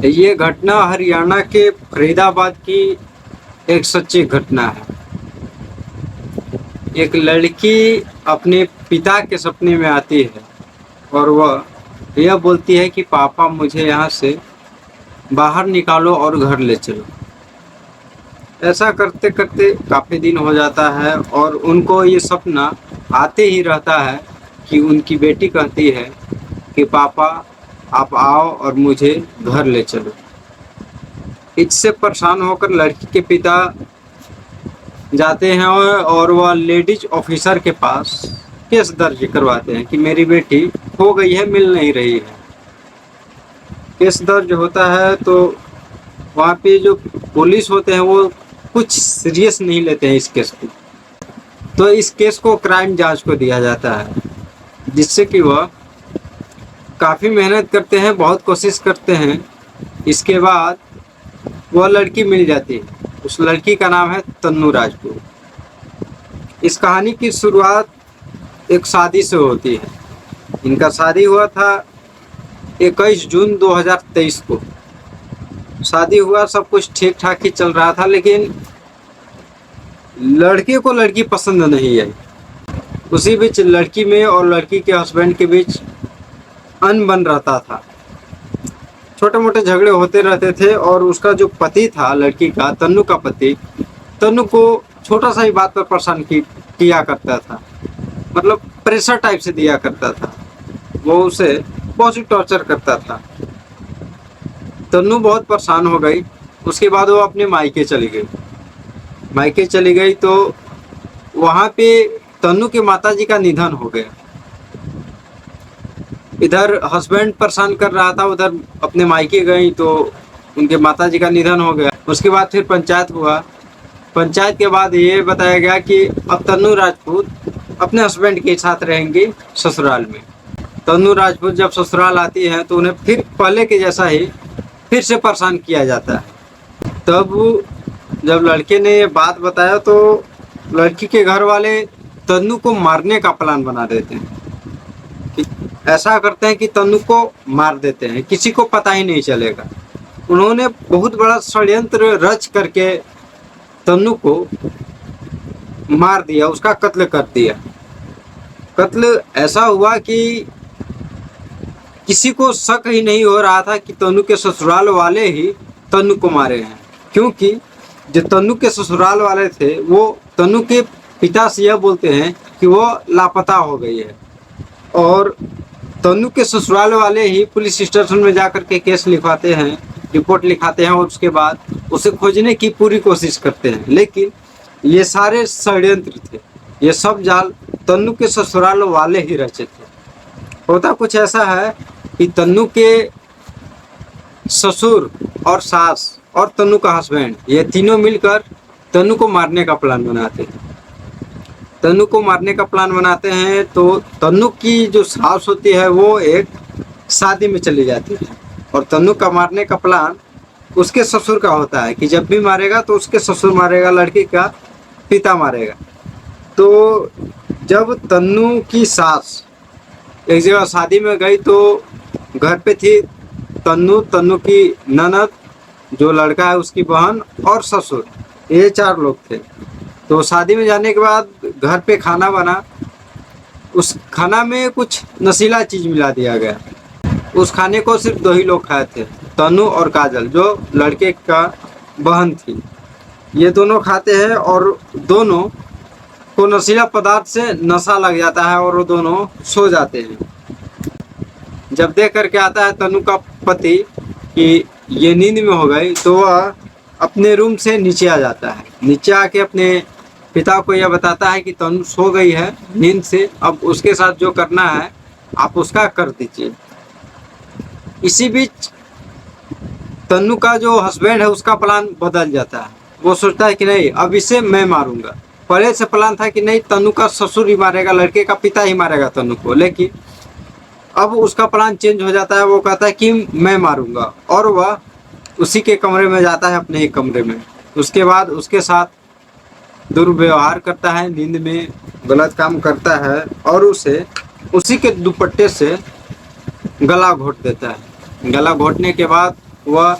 ये घटना हरियाणा के फरीदाबाद की एक सच्ची घटना है। एक लड़की अपने पिता के सपने में आती है और वह यह बोलती है कि पापा मुझे यहाँ से बाहर निकालो और घर ले चलो। ऐसा करते करते काफ़ी दिन हो जाता है और उनको ये सपना आते ही रहता है कि उनकी बेटी कहती है कि पापा आप आओ और मुझे घर ले चलो। इससे परेशान होकर लड़की के पिता जाते हैं और वह लेडीज ऑफिसर के पास केस दर्ज करवाते हैं कि मेरी बेटी खो गई है, मिल नहीं रही है। केस दर्ज होता है तो वहाँ पे जो पुलिस होते हैं वो कुछ सीरियस नहीं लेते हैं इस केस को, तो इस केस को क्राइम जांच को दिया जाता है, जिससे कि वह काफ़ी मेहनत करते हैं, बहुत कोशिश करते हैं। इसके बाद वह लड़की मिल जाती है। उस लड़की का नाम है तन्नू राजपूत। इस कहानी की शुरुआत एक शादी से होती है। इनका शादी हुआ था 21 जून 2023 को। शादी हुआ, सब कुछ ठीक ठाक ही चल रहा था, लेकिन लड़के को लड़की पसंद नहीं आई। उसी बीच लड़की में और लड़की के हस्बैंड के बीच अनबन रहता था, छोटे मोटे झगड़े होते रहते थे। और उसका जो पति था लड़की का, तन्नू का पति, तन्नू को छोटा सा ही बात पर परेशान किया करता था, मतलब प्रेशर टाइप से दिया करता था। वो उसे बहुत ही टॉर्चर करता था। तन्नू बहुत परेशान हो गई। उसके बाद वो अपने मायके चली गई। मायके चली गई तो वहाँ पे तन्नू के माताजी का निधन हो गया। इधर हस्बैंड परेशान कर रहा था, उधर अपने मायके गई तो उनके माताजी का निधन हो गया। उसके बाद फिर पंचायत हुआ। पंचायत के बाद ये बताया गया कि अब तन्नू राजपूत अपने हस्बैंड के साथ रहेंगी ससुराल में। तन्नू राजपूत जब ससुराल आती है तो उन्हें फिर पहले के जैसा ही फिर से परेशान किया जाता है। तब जब लड़के ने ये बात बताया तो लड़की के घर वाले तन्नू को मारने का प्लान बना देते हैं। ऐसा करते हैं कि तन्नू को मार देते हैं, किसी को पता ही नहीं चलेगा। उन्होंने बहुत बड़ा षड्यंत्र रच करके तन्नू को मार दिया, उसका कत्ल कर दिया। कत्ल ऐसा हुआ कि किसी को शक ही नहीं हो रहा था कि तन्नू के ससुराल वाले ही तन्नू को मारे हैं, क्योंकि जो तन्नू के ससुराल वाले थे वो तन्नू के पिता से यह बोलते हैं कि वो लापता हो गई है। और तन्नू के ससुराल वाले ही पुलिस स्टेशन में जाकर के केस लिखवाते हैं, रिपोर्ट लिखाते हैं और उसके बाद उसे खोजने की पूरी कोशिश करते हैं। लेकिन ये सारे षड्यंत्र थे, ये सब जाल तन्नू के ससुराल वाले ही रचे थे। होता कुछ ऐसा है कि तन्नू के ससुर और सास और तन्नू का हस्बैंड, ये तीनों मिलकर तन्नू को मारने का प्लान बनाते हैं। तन्नू को मारने का प्लान बनाते हैं तो तन्नू की जो सास होती है वो एक शादी में चली जाती है और तन्नू का मारने का प्लान उसके ससुर का होता है कि जब भी मारेगा तो उसके ससुर मारेगा, लड़की का पिता मारेगा। तो जब तन्नू की सास एक जगह शादी में गई तो घर पे थी तन्नू, तन्नू की ननद, जो लड़का है उसकी बहन और ससुर, ये 4 लोग थे। तो शादी में जाने के बाद घर पे खाना बना, उस खाना में कुछ नशीला चीज़ मिला दिया गया। उस खाने को सिर्फ 2 ही लोग खाए थे, तन्नू और काजल, जो लड़के का बहन थी। ये दोनों खाते हैं और दोनों को नशीला पदार्थ से नशा लग जाता है और वो दोनों सो जाते हैं। जब देख करके आता है तन्नू का पति कि ये नींद में हो गई तो वह अपने रूम से नीचे आ जाता है। नीचे आके अपने पिता को यह बताता है कि तन्नू सो गई है नींद से, अब उसके साथ जो करना है आप उसका कर दीजिए। इसी बीच तन्नू का जो हस्बैंड है उसका प्लान बदल जाता है। वो सोचता है कि नहीं, अब इसे मैं मारूंगा। पहले से प्लान था कि नहीं, तन्नू का ससुर ही मारेगा, लड़के का पिता ही मारेगा तन्नू को, लेकिन अब उसका प्लान चेंज हो जाता है। वो कहता है कि मैं मारूंगा और वह उसी के कमरे में जाता है, अपने ही कमरे में। उसके बाद उसके साथ दुर्व्यवहार करता है, नींद में गलत काम करता है और उसे उसी के दुपट्टे से गला घोट देता है। गला घोटने के बाद वह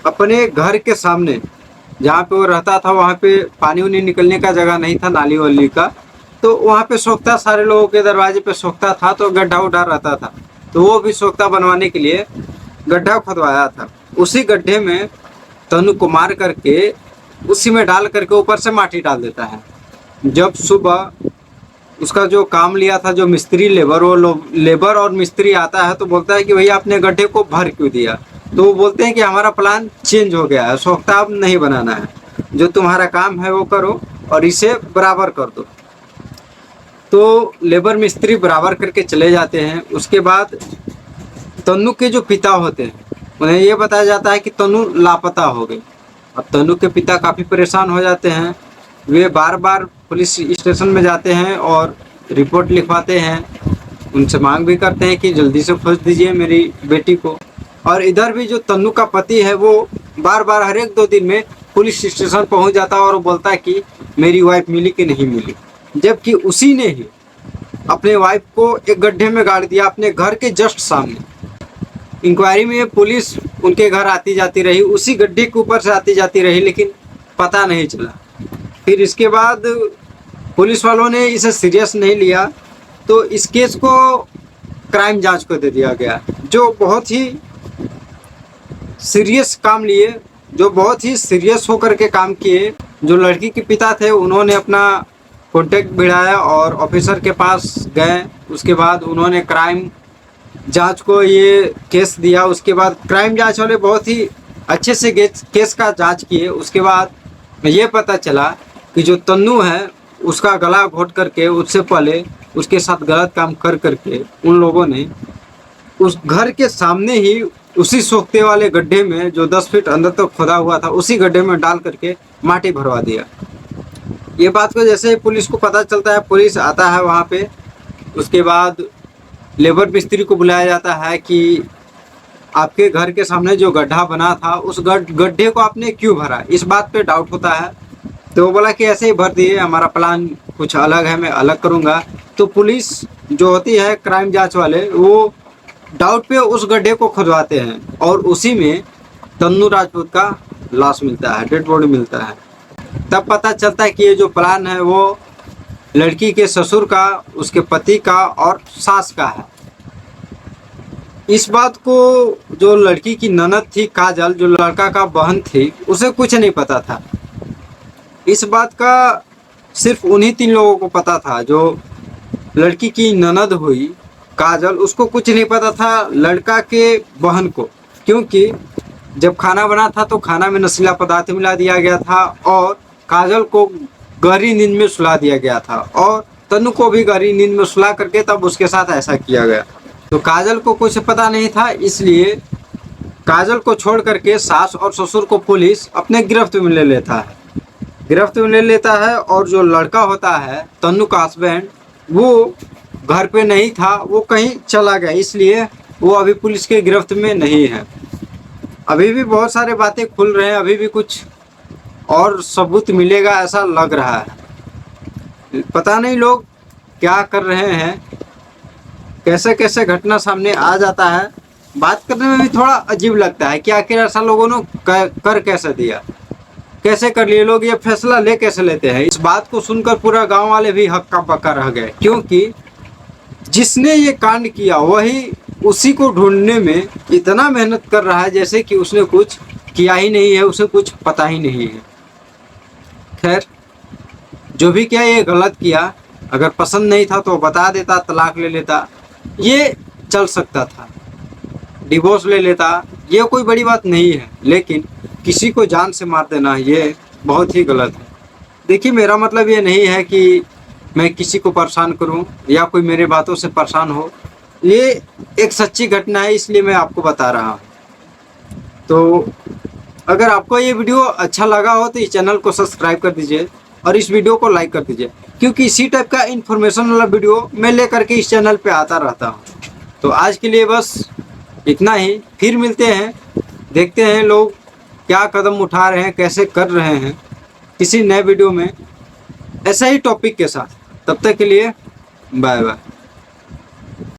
अपने घर के सामने जहाँ पे वो रहता था वहाँ पे पानी उनी निकलने का जगह नहीं था, नाली वाली का, तो वहाँ पे सोखता सारे लोगों के दरवाजे पे सोखता था, तो गड्ढा उड्ढा रहता था, तो वो भी सोखता बनवाने के लिए गड्ढा खुदवाया था। उसी गड्ढे में तनु को मार करके उसी में डाल करके ऊपर से माटी डाल देता है। जब सुबह उसका जो काम लिया था जो मिस्त्री लेबर, वो लेबर और मिस्त्री आता है तो बोलता है कि भैया आपने गड्ढे को भर क्यों दिया, तो वो बोलते हैं कि हमारा प्लान चेंज हो गया है, सोख्ता अब नहीं बनाना है, जो तुम्हारा काम है वो करो और इसे बराबर कर दो। तो लेबर मिस्त्री बराबर करके चले जाते हैं। उसके बाद तनु के जो पिता होते हैं उन्हें ये बताया जाता है कि तनु लापता हो गई। अब तनु के पिता काफ़ी परेशान हो जाते हैं, वे बार बार पुलिस स्टेशन में जाते हैं और रिपोर्ट लिखवाते हैं, उनसे मांग भी करते हैं कि जल्दी से खोज दीजिए मेरी बेटी को। और इधर भी जो तनु का पति है वो बार बार हर एक 2 दिन में पुलिस स्टेशन पहुंच जाता है और वो बोलता है कि मेरी वाइफ मिली कि नहीं मिली, जबकि उसी ने ही अपने वाइफ को एक गड्ढे में गाड़ दिया अपने घर के जस्ट सामने। इंक्वायरी में पुलिस उनके घर आती जाती रही, उसी गड्ढे के ऊपर से आती जाती रही, लेकिन पता नहीं चला। फिर इसके बाद पुलिस वालों ने इसे सीरियस नहीं लिया, तो इस केस को क्राइम जांच को दे दिया गया, जो बहुत ही सीरियस काम लिए, जो बहुत ही सीरियस होकर के काम किए। जो लड़की के पिता थे उन्होंने अपना कॉन्टेक्ट बढ़ाया और ऑफिसर के पास गए, उसके बाद उन्होंने क्राइम जांच को ये केस दिया। उसके बाद क्राइम जांच वाले बहुत ही अच्छे से केस का जांच किए। उसके बाद ये पता चला कि जो तन्नू है उसका गला घोट करके उससे पहले उसके साथ गलत काम कर करके उन लोगों ने उस घर के सामने ही उसी सोखते वाले गड्ढे में जो 10 फीट अंदर तक खोदा हुआ था उसी गड्ढे में डाल करके माटी भरवा दिया। ये बात को जैसे ही पुलिस को पता चलता है, पुलिस आता है वहाँ पे। उसके बाद लेबर मिस्त्री को बुलाया जाता है कि आपके घर के सामने जो गड्ढा बना था उस गड्ढे को आपने क्यों भरा, इस बात पे डाउट होता है। तो वो बोला कि ऐसे ही भर दिए, हमारा प्लान कुछ अलग है, मैं अलग करूँगा। तो पुलिस जो होती है क्राइम जांच वाले, वो डाउट पे उस गड्ढे को खुदवाते हैं और उसी में तन्नू राजपूत का लाश मिलता है, डेड बॉडी मिलता है। तब पता चलता है कि ये जो प्लान है वो लड़की के ससुर का, उसके पति का और सास का है। इस बात को जो लड़की की ननद थी काजल, जो लड़का का बहन थी, उसे कुछ नहीं पता था। इस बात का सिर्फ उन्हीं 3 लोगों को पता था। जो लड़की की ननद हुई काजल, उसको कुछ नहीं पता था लड़का के बहन को, क्योंकि जब खाना बना था तो खाना में नशीला पदार्थ मिला दिया गया था और काजल को गहरी नींद में सुला दिया गया था और तनु को भी गहरी नींद में सुला करके तब उसके साथ ऐसा किया गया। तो काजल को कुछ पता नहीं था, इसलिए काजल को छोड़ करके सास और ससुर को पुलिस अपने गिरफ्त में ले लेता है और जो लड़का होता है तनु का हस्बैंड, वो घर पे नहीं था, वो कहीं चला गया, इसलिए वो अभी पुलिस के गिरफ्त में नहीं है। अभी भी बहुत सारे बातें खुल रहे हैं, अभी भी कुछ और सबूत मिलेगा ऐसा लग रहा है। पता नहीं लोग क्या कर रहे हैं, कैसे कैसे घटना सामने आ जाता है। बात करने में भी थोड़ा अजीब लगता है कि आखिर ऐसा लोगों ने कर कैसे दिया, कैसे कर लिए, लोग ये फैसला ले कैसे लेते हैं। इस बात को सुनकर पूरा गांव वाले भी हक्का बक्का रह गए, क्योंकि जिसने ये कांड किया वही उसी को ढूंढने में इतना मेहनत कर रहा है जैसे कि उसने कुछ किया ही नहीं है, उसे कुछ पता ही नहीं है। खैर, जो भी किया ये गलत किया। अगर पसंद नहीं था तो बता देता, तलाक ले लेता, ये चल सकता था, डिवोर्स ले लेता, ये कोई बड़ी बात नहीं है। लेकिन किसी को जान से मार देना ये बहुत ही गलत है। देखिए, मेरा मतलब ये नहीं है कि मैं किसी को परेशान करूं या कोई मेरे बातों से परेशान हो, ये एक सच्ची घटना है, इसलिए मैं आपको बता रहा हूँ। तो अगर आपको ये वीडियो अच्छा लगा हो तो इस चैनल को सब्सक्राइब कर दीजिए और इस वीडियो को लाइक कर दीजिए, क्योंकि इसी टाइप का इन्फॉर्मेशन वाला वीडियो मैं लेकर के इस चैनल पे आता रहता हूँ। तो आज के लिए बस इतना ही, फिर मिलते हैं, देखते हैं लोग क्या कदम उठा रहे हैं, कैसे कर रहे हैं किसी नए वीडियो में ऐसा ही टॉपिक के साथ। तब तक के लिए बाय बाय।